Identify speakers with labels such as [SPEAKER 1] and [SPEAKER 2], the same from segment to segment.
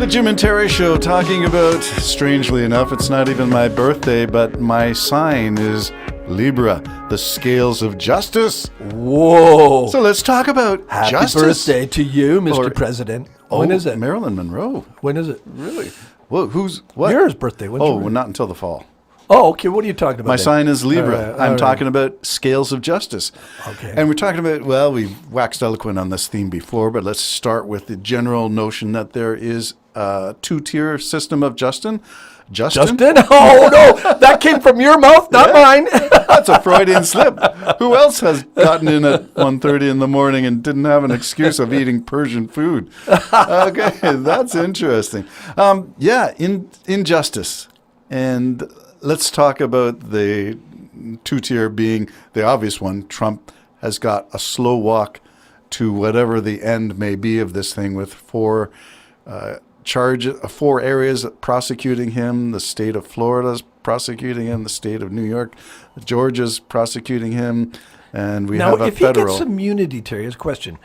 [SPEAKER 1] The Jim and Terry Show, talking about, strangely enough, it's not even my birthday, but my sign is Libra, the scales of justice.
[SPEAKER 2] Whoa.
[SPEAKER 1] So let's talk about
[SPEAKER 2] Happy
[SPEAKER 1] justice.
[SPEAKER 2] birthday to you, Mr. President. When is it?
[SPEAKER 1] Marilyn Monroe.
[SPEAKER 2] When is it?
[SPEAKER 1] Really? Whoa, what?
[SPEAKER 2] Yours birthday. When's
[SPEAKER 1] Oh,
[SPEAKER 2] yours?
[SPEAKER 1] not until the fall.
[SPEAKER 2] Oh, okay. What are you talking about?
[SPEAKER 1] My
[SPEAKER 2] then?
[SPEAKER 1] sign is Libra.
[SPEAKER 2] All right,
[SPEAKER 1] I'm
[SPEAKER 2] all
[SPEAKER 1] talking about scales of justice.
[SPEAKER 2] Okay.
[SPEAKER 1] And we're talking about, well, we've waxed eloquent on this theme before, but let's start with the general notion that there is a two-tier system of Justin?
[SPEAKER 2] Justin? Oh, no. That came from your mouth, not mine.
[SPEAKER 1] That's a Freudian slip. Who else has gotten in at 1:30 in the morning and didn't have an excuse of eating Persian food? Okay, that's interesting. Injustice. And let's talk about the two-tier being the obvious one. Trump has got a slow walk to whatever the end may be of this thing, with four areas prosecuting him. The state of Florida's prosecuting him. The state of New York, Georgia's prosecuting him. And we have a
[SPEAKER 2] if
[SPEAKER 1] federal.
[SPEAKER 2] he gets immunity, Terry, is a question.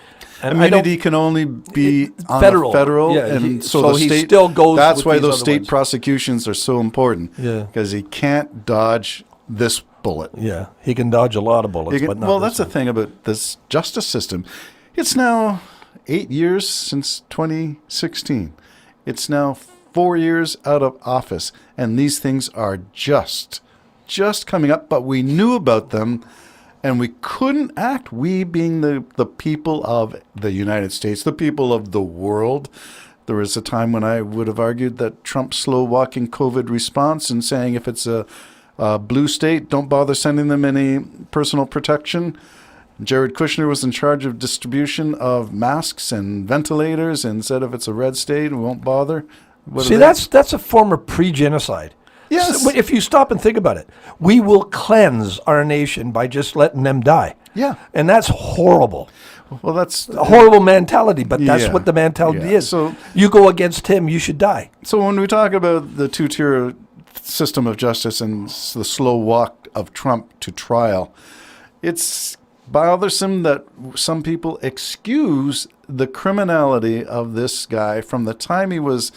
[SPEAKER 2] And
[SPEAKER 1] Immunity can only be on
[SPEAKER 2] federal.
[SPEAKER 1] the federal,
[SPEAKER 2] Yeah,
[SPEAKER 1] and
[SPEAKER 2] so
[SPEAKER 1] the
[SPEAKER 2] he
[SPEAKER 1] state
[SPEAKER 2] still goes
[SPEAKER 1] That's
[SPEAKER 2] with
[SPEAKER 1] why
[SPEAKER 2] these
[SPEAKER 1] those
[SPEAKER 2] other
[SPEAKER 1] state
[SPEAKER 2] ones.
[SPEAKER 1] prosecutions are so important.
[SPEAKER 2] Yeah.
[SPEAKER 1] Because he can't dodge this bullet.
[SPEAKER 2] Yeah, he can dodge a lot of bullets, but not
[SPEAKER 1] Well,
[SPEAKER 2] this
[SPEAKER 1] that's the
[SPEAKER 2] one.
[SPEAKER 1] thing about this justice system. It's now 8 years since 2016. It's now 4 years out of office, and these things are just coming up. But we knew about them, and we couldn't act. We being the people of the United States, the people of the world. There was a time when I would have argued that Trump's slow-walking COVID response and saying if it's a blue state, don't bother sending them any personal protection. Jared Kushner was in charge of distribution of masks and ventilators and said if it's a red state, we won't bother.
[SPEAKER 2] See, that's a form of pre-genocide.
[SPEAKER 1] Yes.
[SPEAKER 2] So, if you stop and think about it, we will cleanse our nation by just letting them die.
[SPEAKER 1] Yeah.
[SPEAKER 2] And that's horrible.
[SPEAKER 1] Well, that's
[SPEAKER 2] A horrible mentality, but that's
[SPEAKER 1] Yeah.
[SPEAKER 2] what the mentality
[SPEAKER 1] Yeah.
[SPEAKER 2] is.
[SPEAKER 1] So-
[SPEAKER 2] you go against him, you should die.
[SPEAKER 1] So when we talk about the two-tier system of justice and the slow walk of Trump to trial, it's bothersome that some people excuse the criminality of this guy from the time he was,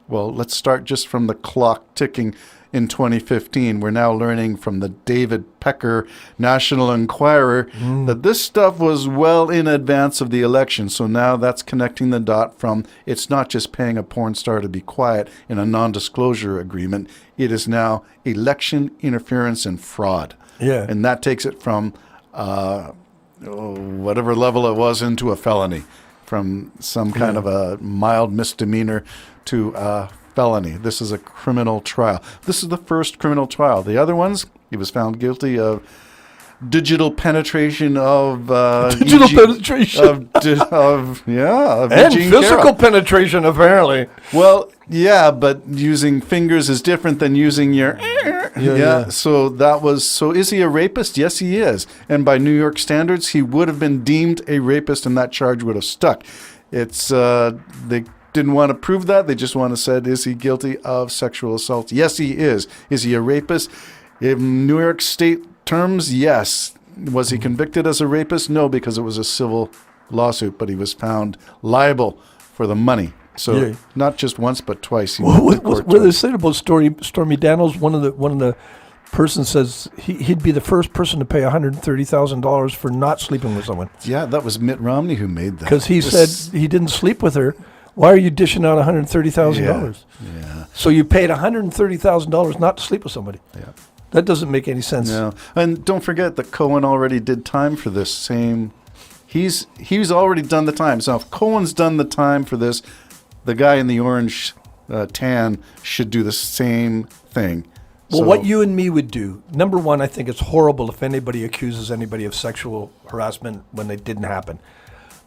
[SPEAKER 1] well, let's start just from the clock ticking in 2015. We're now learning from the David Pecker National Enquirer that this stuff was well in advance of the election. So now that's connecting the dot from it's not just paying a porn star to be quiet in a non-disclosure agreement. It is now election interference and fraud.
[SPEAKER 2] Yeah.
[SPEAKER 1] And that takes it from whatever level it was into a felony, from some kind of a mild misdemeanor to a felony. This is a criminal trial. This is the first criminal trial. The other ones, he was found guilty of digital penetration of
[SPEAKER 2] Digital penetration.
[SPEAKER 1] of
[SPEAKER 2] And
[SPEAKER 1] Eugene
[SPEAKER 2] physical
[SPEAKER 1] Carroll.
[SPEAKER 2] penetration, apparently.
[SPEAKER 1] Well, yeah, but using fingers is different than using your.
[SPEAKER 2] Yeah.
[SPEAKER 1] So that was. So is he a rapist? Yes, he is. And by New York standards, he would have been deemed a rapist, and that charge would have stuck. It's they didn't want to prove that. They just want to said, is he guilty of sexual assault? Yes, he is. Is he a rapist? In New York State terms, yes. Was he convicted as a rapist? No, because it was a civil lawsuit, but he was found liable for the money. So
[SPEAKER 2] Yeah.
[SPEAKER 1] not just once, but twice. He went to court
[SPEAKER 2] What they
[SPEAKER 1] twice.
[SPEAKER 2] said about Stormy Daniels, one of the persons says he'd be the first person to pay $130,000 for not sleeping with someone,
[SPEAKER 1] Yeah, that was Mitt Romney who made that.
[SPEAKER 2] because he said he didn't sleep with her. Why are you dishing out $130,000?
[SPEAKER 1] Yeah.
[SPEAKER 2] So you paid $130,000 not to sleep with somebody.
[SPEAKER 1] Yeah.
[SPEAKER 2] That doesn't make any sense.
[SPEAKER 1] No. And don't forget that Cohen already did time for this same. He's already done the time. So if Cohen's done the time for this, the guy in the orange tan should do the same thing.
[SPEAKER 2] Well,
[SPEAKER 1] So-
[SPEAKER 2] what you and me would do, number one, I think it's horrible if anybody accuses anybody of sexual harassment when it didn't happen.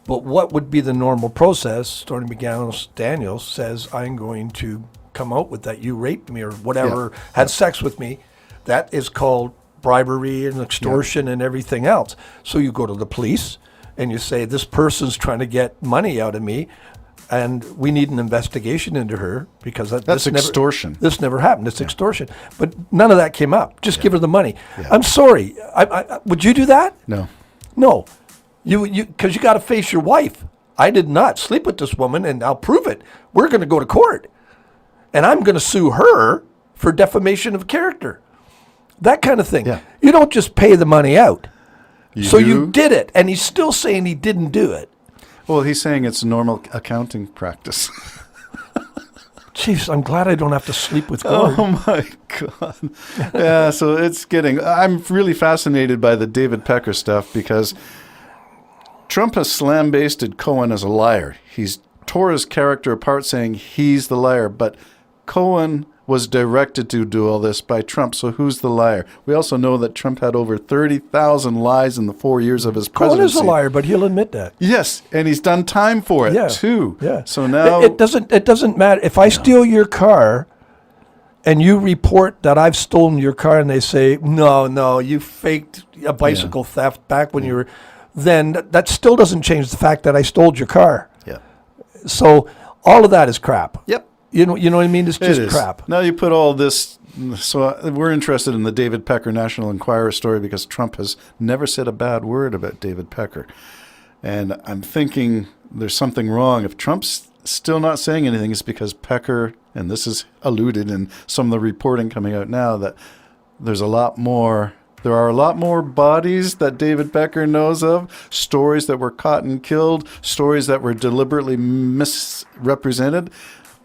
[SPEAKER 2] But what would be the normal process? Stormy Daniels says, I'm going to come out with that you raped me or whatever, had sex with me. That is called bribery and extortion and everything else. So you go to the police and you say, this person's trying to get money out of me, and we need an investigation into her because
[SPEAKER 1] That's extortion.
[SPEAKER 2] This never happened. It's extortion. But none of that came up. Just give her the money. I'm sorry. I would you do that?
[SPEAKER 1] No.
[SPEAKER 2] No. You because you got to face your wife. I did not sleep with this woman, and I'll prove it. We're going to go to court, and I'm going to sue her for defamation of character. That kind of thing.
[SPEAKER 1] Yeah.
[SPEAKER 2] You don't just pay the money out.
[SPEAKER 1] You
[SPEAKER 2] You did it, and he's still saying he didn't do it.
[SPEAKER 1] Well, he's saying it's normal accounting practice.
[SPEAKER 2] Jeez, I'm glad I don't have to sleep with Gord.
[SPEAKER 1] Oh my God. Yeah, so I'm really fascinated by the David Pecker stuff because Trump has slam-basted Cohen as a liar. He's tore his character apart saying he's the liar, but Cohen was directed to do all this by Trump, so who's the liar? We also know that Trump had over 30,000 lies in the 4 years of his
[SPEAKER 2] Cohen
[SPEAKER 1] presidency.
[SPEAKER 2] is a liar, but he'll admit that.
[SPEAKER 1] Yes, and he's done time for it too.
[SPEAKER 2] Yeah.
[SPEAKER 1] So now
[SPEAKER 2] it doesn't matter if I steal your car and you report that I've stolen your car and they say, no, you faked a bicycle theft back when you were, then that still doesn't change the fact that I stole your car.
[SPEAKER 1] Yeah.
[SPEAKER 2] So all of that is crap.
[SPEAKER 1] Yep.
[SPEAKER 2] You know what I mean? It's just
[SPEAKER 1] It is.
[SPEAKER 2] crap.
[SPEAKER 1] Now you put all this. So we're interested in the David Pecker National Enquirer story because Trump has never said a bad word about David Pecker. And I'm thinking there's something wrong. If Trump's still not saying anything, it's because Pecker, and this is alluded in some of the reporting coming out now, that there are a lot more bodies that David Pecker knows of, stories that were caught and killed, stories that were deliberately misrepresented.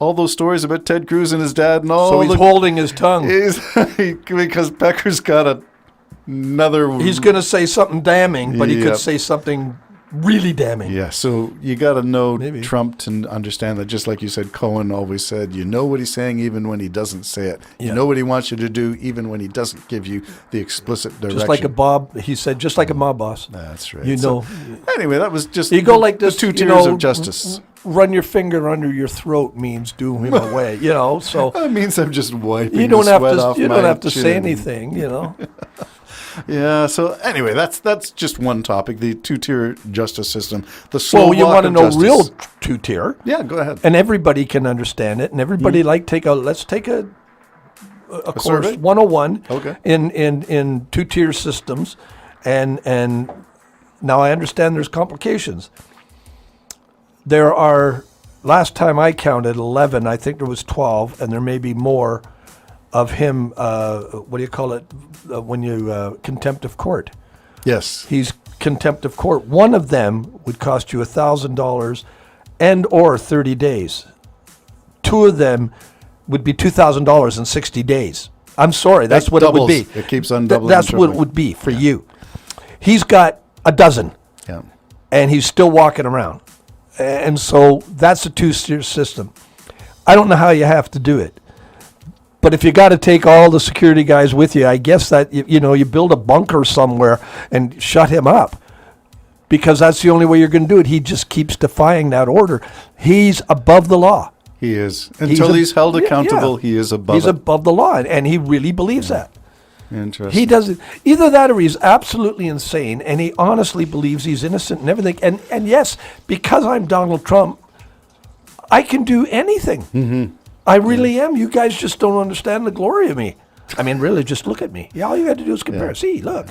[SPEAKER 1] All those stories about Ted Cruz and his dad and all.
[SPEAKER 2] So he's holding his tongue.
[SPEAKER 1] Because Pecker's got another.
[SPEAKER 2] He's going to say something damning, but he
[SPEAKER 1] Yep.
[SPEAKER 2] could say something really damning.
[SPEAKER 1] Yeah, so you got to know
[SPEAKER 2] Maybe.
[SPEAKER 1] Trump to understand that, just like you said, Cohen always said, you know what he's saying even when he doesn't say it.
[SPEAKER 2] Yeah.
[SPEAKER 1] You know what he wants you to do even when he doesn't give you the explicit direction.
[SPEAKER 2] Just like just like a mob boss.
[SPEAKER 1] That's right.
[SPEAKER 2] You
[SPEAKER 1] So,
[SPEAKER 2] know,
[SPEAKER 1] anyway, that was just
[SPEAKER 2] you go like this,
[SPEAKER 1] the two
[SPEAKER 2] you
[SPEAKER 1] tiers
[SPEAKER 2] know,
[SPEAKER 1] of justice.
[SPEAKER 2] Run your finger under your throat means do him away, So
[SPEAKER 1] That means I'm just wiping
[SPEAKER 2] you don't
[SPEAKER 1] the
[SPEAKER 2] have
[SPEAKER 1] sweat
[SPEAKER 2] to
[SPEAKER 1] off
[SPEAKER 2] you
[SPEAKER 1] my
[SPEAKER 2] don't have to
[SPEAKER 1] chin.
[SPEAKER 2] say anything,
[SPEAKER 1] Yeah, so anyway, that's just one topic, the two-tier justice system. The slow
[SPEAKER 2] Well, you
[SPEAKER 1] walk
[SPEAKER 2] want to
[SPEAKER 1] of
[SPEAKER 2] know
[SPEAKER 1] justice.
[SPEAKER 2] real two-tier,
[SPEAKER 1] Yeah, go ahead.
[SPEAKER 2] and everybody can understand it, and everybody let's take a course
[SPEAKER 1] survey?
[SPEAKER 2] 101
[SPEAKER 1] Okay.
[SPEAKER 2] in two-tier systems, and now I understand there's complications. There are, last time I counted 11, I think there was 12, and there may be more of him, what do you call it, when you, contempt of court.
[SPEAKER 1] Yes.
[SPEAKER 2] He's contempt of court. One of them would cost you $1,000 and or 30 days. Two of them would be $2,000 in 60 days. I'm sorry, that's
[SPEAKER 1] It
[SPEAKER 2] what
[SPEAKER 1] doubles.
[SPEAKER 2] it would be.
[SPEAKER 1] It keeps on doubling
[SPEAKER 2] That's
[SPEAKER 1] and
[SPEAKER 2] what it
[SPEAKER 1] tripling.
[SPEAKER 2] would be for you. He's got a dozen,
[SPEAKER 1] Yeah.
[SPEAKER 2] and he's still walking around. And so that's a two-tier system. I don't know how you have to do it. But if you got to take all the security guys with you, I guess that, you build a bunker somewhere and shut him up. Because that's the only way you're going to do it. He just keeps defying that order. He's above the law.
[SPEAKER 1] He is. Until he's held
[SPEAKER 2] Yeah,
[SPEAKER 1] accountable,
[SPEAKER 2] yeah.
[SPEAKER 1] he is above
[SPEAKER 2] He's
[SPEAKER 1] it.
[SPEAKER 2] above the law, and he really believes that.
[SPEAKER 1] Interesting.
[SPEAKER 2] He doesn't. Either that or he's absolutely insane, and he honestly believes he's innocent and everything. And yes, because I'm Donald Trump, I can do anything. Mm-hmm. I really am. You guys just don't understand the glory of me. I mean, really, just look at me. Yeah, all you got to do is compare.
[SPEAKER 1] Yeah.
[SPEAKER 2] See, look.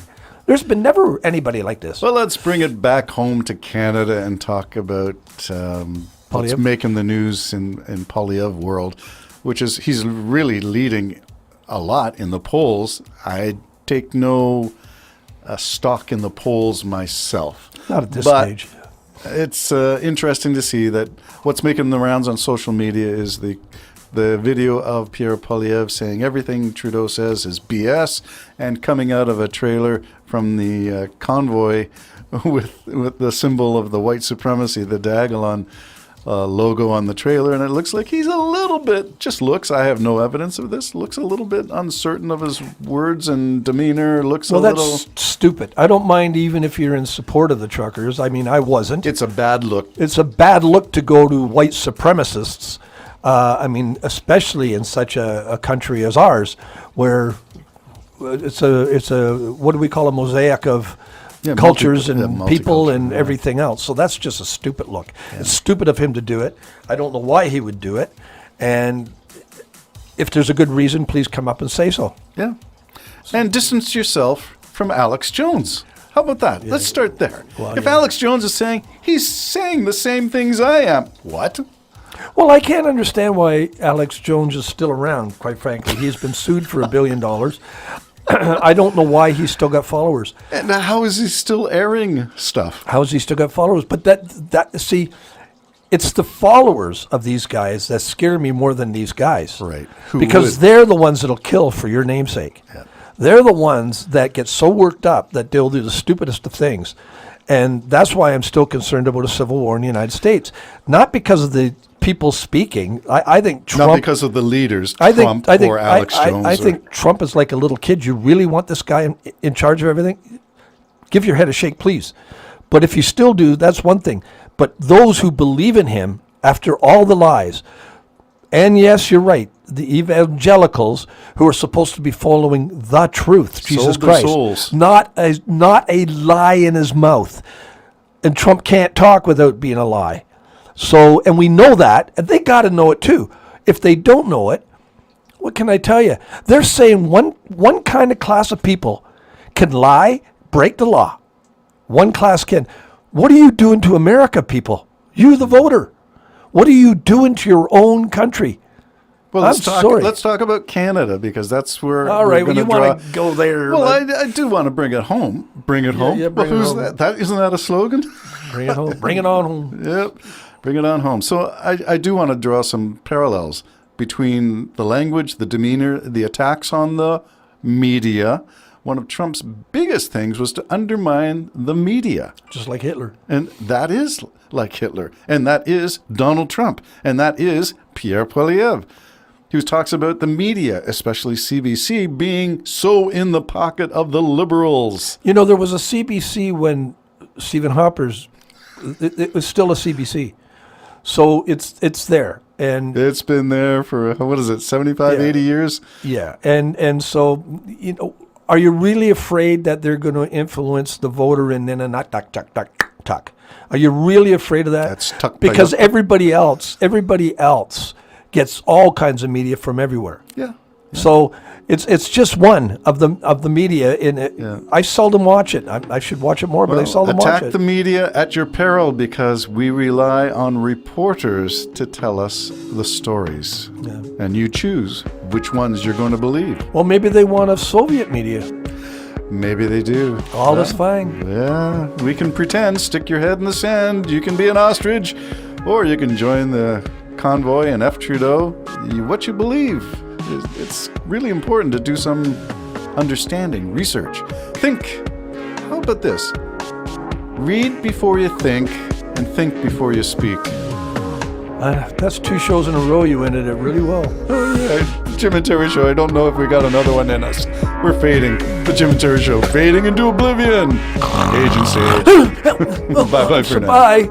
[SPEAKER 2] There's been never anybody like this.
[SPEAKER 1] Well, let's bring it back home to Canada and talk about what's
[SPEAKER 2] Poilievre?
[SPEAKER 1] making the news in Poilievre world, which is he's really leading a lot in the polls. I take no stock in the polls myself.
[SPEAKER 2] Not at this
[SPEAKER 1] But
[SPEAKER 2] stage.
[SPEAKER 1] It's interesting to see that what's making the rounds on social media is the video of Pierre Poilievre saying everything Trudeau says is BS, and coming out of a trailer from the convoy with the symbol of the white supremacy, the Diagolon logo on the trailer, and it looks like he's a little bit, just looks, I have no evidence of this, looks a little bit uncertain of his words and demeanor, looks
[SPEAKER 2] Well,
[SPEAKER 1] a
[SPEAKER 2] that's
[SPEAKER 1] little...
[SPEAKER 2] stupid. I don't mind even if you're in support of the truckers. I mean, I wasn't.
[SPEAKER 1] It's a bad look.
[SPEAKER 2] It's a bad look to go to white supremacists. I mean, especially in such a country as ours, where it's a what do we call a mosaic of
[SPEAKER 1] Yeah,
[SPEAKER 2] cultures
[SPEAKER 1] multi-
[SPEAKER 2] and
[SPEAKER 1] yeah,
[SPEAKER 2] people
[SPEAKER 1] multicultural,
[SPEAKER 2] and
[SPEAKER 1] yeah.
[SPEAKER 2] everything else. So that's just a stupid look. It's stupid of him to do it. I don't know why he would do it. And if there's a good reason, please come up and say so.
[SPEAKER 1] Yeah. And distance yourself from Alex Jones. How about that? Let's start there.
[SPEAKER 2] Well,
[SPEAKER 1] if
[SPEAKER 2] yeah.
[SPEAKER 1] Alex Jones is saying, he's saying the same things I am. What?
[SPEAKER 2] Well, I can't understand why Alex Jones is still around, quite frankly. He's been sued for $1 billion. I don't know why he's still got followers.
[SPEAKER 1] And how is he still airing stuff?
[SPEAKER 2] How has he still got followers? But see, it's the followers of these guys that scare me more than these guys.
[SPEAKER 1] Right. Who
[SPEAKER 2] Because
[SPEAKER 1] would?
[SPEAKER 2] they're the ones that'll kill for your namesake.
[SPEAKER 1] Yeah.
[SPEAKER 2] They're the ones that get so worked up that they'll do the stupidest of things. And that's why I'm still concerned about a civil war in the United States. Not because of the people speaking. I think Trump...
[SPEAKER 1] Not because of the leaders,
[SPEAKER 2] I
[SPEAKER 1] Trump or Alex Jones.
[SPEAKER 2] I think Trump is like a little kid. You really want this guy in charge of everything? Give your head a shake, please. But if you still do, that's one thing. But those who believe in him after all the lies, and yes, you're right, the evangelicals who are supposed to be following the truth, Jesus
[SPEAKER 1] Sold their
[SPEAKER 2] Christ,
[SPEAKER 1] souls.
[SPEAKER 2] not a lie in his mouth. And Trump can't talk without being a lie. So, and we know that, and they got to know it too. If they don't know it, what can I tell you? They're saying one kind of class of people can lie, break the law. One class can. What are you doing to America, people? You, the voter. What are you doing to your own country?
[SPEAKER 1] Well,
[SPEAKER 2] I'm sorry.
[SPEAKER 1] Let's talk about Canada, because that's where
[SPEAKER 2] All
[SPEAKER 1] we're
[SPEAKER 2] right, well,
[SPEAKER 1] gonna
[SPEAKER 2] you want to go there.
[SPEAKER 1] Well,
[SPEAKER 2] but
[SPEAKER 1] I do want to bring it home. Bring it home.
[SPEAKER 2] yeah, bring
[SPEAKER 1] well,
[SPEAKER 2] it
[SPEAKER 1] who's
[SPEAKER 2] home.
[SPEAKER 1] that? Isn't that a slogan?
[SPEAKER 2] bring it home. Bring it on home.
[SPEAKER 1] Yep. Bring it on home. So I do want to draw some parallels between the language, the demeanor, the attacks on the media. One of Trump's biggest things was to undermine the media.
[SPEAKER 2] Just like Hitler.
[SPEAKER 1] And that is like Hitler. And that is Donald Trump. And that is Pierre Poilievre. He talks about the media, especially CBC, being so in the pocket of the liberals.
[SPEAKER 2] You know, there was a CBC when Stephen Harper's, it was still a CBC. So it's there. And
[SPEAKER 1] It's been there for, what is it, 75,
[SPEAKER 2] Yeah.
[SPEAKER 1] 80 years?
[SPEAKER 2] yeah, and so, you know, are you really afraid that they're going to influence the voter and then a knock, knock, knock, knock, knock? Are you really afraid of that?
[SPEAKER 1] That's tuck by
[SPEAKER 2] because
[SPEAKER 1] tuck.
[SPEAKER 2] everybody else gets all kinds of media from everywhere.
[SPEAKER 1] Yeah.
[SPEAKER 2] So it's just one of the media in it.
[SPEAKER 1] Yeah.
[SPEAKER 2] I seldom watch it. I should watch it more, but I seldom watch
[SPEAKER 1] attack
[SPEAKER 2] it.
[SPEAKER 1] the media at your peril, because we rely on reporters to tell us the stories.
[SPEAKER 2] Yeah.
[SPEAKER 1] And you choose which ones you're going to believe.
[SPEAKER 2] Well, maybe they want a Soviet media.
[SPEAKER 1] Maybe they do.
[SPEAKER 2] All is fine.
[SPEAKER 1] Yeah, we can pretend, stick your head in the sand. You can be an ostrich, or you can join the convoy and F. Trudeau. What you believe. It's really important to do some understanding, research. Think. How about this? Read before you think, and think before you speak.
[SPEAKER 2] That's 2 shows in a row. You ended it really well.
[SPEAKER 1] All right, Jim and Terry Show. I don't know if we got another one in us. We're fading. The Jim and Terry Show, fading into oblivion. Agency. Bye-bye for now.
[SPEAKER 2] Bye.